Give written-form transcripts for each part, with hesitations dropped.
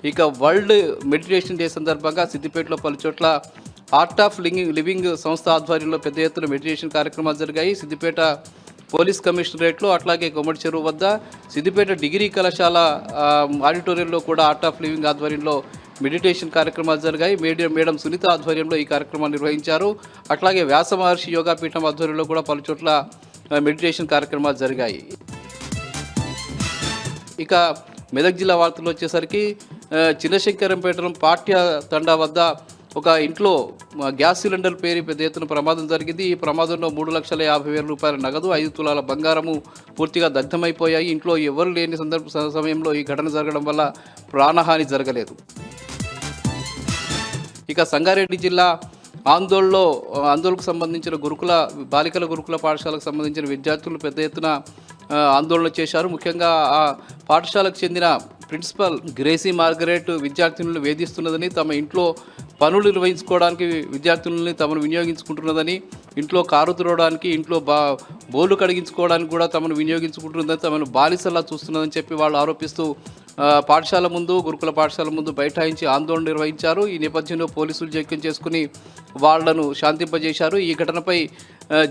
ఇక world meditation day సందర్భంగా సిద్దిపేటలో పలు చోట్ల ఆర్ట్ ఆఫ్ లివింగ్ సంస్థ ఆధ్వర్యంలో పెద్ద ఎత్తున మెడిటేషన్ కార్యక్రమాలు జరిగాయి. సిద్దిపేట పోలీస్ కమిషనరేట్లో, అట్లాగే కొమ్మడి చెరువు వద్ద, సిద్దిపేట డిగ్రీ కళాశాల ఆడిటోరియంలో కూడా ఆర్ట్ ఆఫ్ లివింగ్ ఆధ్వర్యంలో మెడిటేషన్ కార్యక్రమాలు జరిగాయి. మేడం సునీత ఆధ్వర్యంలో ఈ కార్యక్రమాలు నిర్వహించారు. అట్లాగే వ్యాస మహర్షి యోగాపీఠం ఆధ్వర్యంలో కూడా పలు చోట్ల మెడిటేషన్ కార్యక్రమాలు జరిగాయి. ఇక మెదక్ జిల్లా వార్తలు వచ్చేసరికి చిన్నశంకరంపేట పాఠ్య తండా వద్ద ఒక ఇంట్లో గ్యాస్ సిలిండర్ పేరి పెద్ద ఎత్తున ప్రమాదం జరిగింది. ఈ ప్రమాదంలో 3,50,000 రూపాయల నగదు, 5 తులాల బంగారము పూర్తిగా దగ్ధమైపోయాయి. ఇంట్లో ఎవరు లేని సమయంలో ఈ ఘటన జరగడం వల్ల ప్రాణహాని జరగలేదు. ఇక సంగారెడ్డి జిల్లా ఆందోళనకు సంబంధించిన బాలికల గురుకుల పాఠశాలకు సంబంధించిన విద్యార్థులు పెద్ద ఎత్తున ఆందోళన చేశారు. ముఖ్యంగా ఆ పాఠశాలకు చెందిన ప్రిన్సిపల్ గ్రేసీ మార్గరెట్ విద్యార్థినులను వేధిస్తున్నదని, తమ ఇంట్లో పనులు నిర్వహించుకోవడానికి విద్యార్థులని తమను వినియోగించుకుంటున్నదని, ఇంట్లో కారు తుడవడానికి, ఇంట్లో బోర్లు కడిగించుకోవడానికి కూడా తమను వినియోగించుకుంటున్నదని, తమను బానిసలా చూస్తున్నదని చెప్పి వాళ్ళు ఆరోపిస్తూ గురుకుల పాఠశాల ముందు బైఠాయించి ఆందోళన నిర్వహించారు. ఈ నేపథ్యంలో పోలీసులు జోక్యం చేసుకుని వాళ్లను శాంతింపజేశారు. ఈ ఘటనపై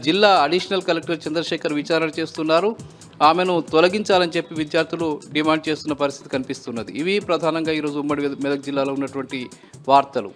జిల్లా అడిషనల్ కలెక్టర్ చంద్రశేఖర్ విచారణ చేస్తున్నారు. ఆమెను తొలగించాలని చెప్పి విద్యార్థులు డిమాండ్ చేస్తున్న పరిస్థితి కనిపిస్తున్నది. ఇవి ప్రధానంగా ఈరోజు ఉమ్మడి మెదక్ జిల్లాలో ఉన్నటువంటి వార్తలు.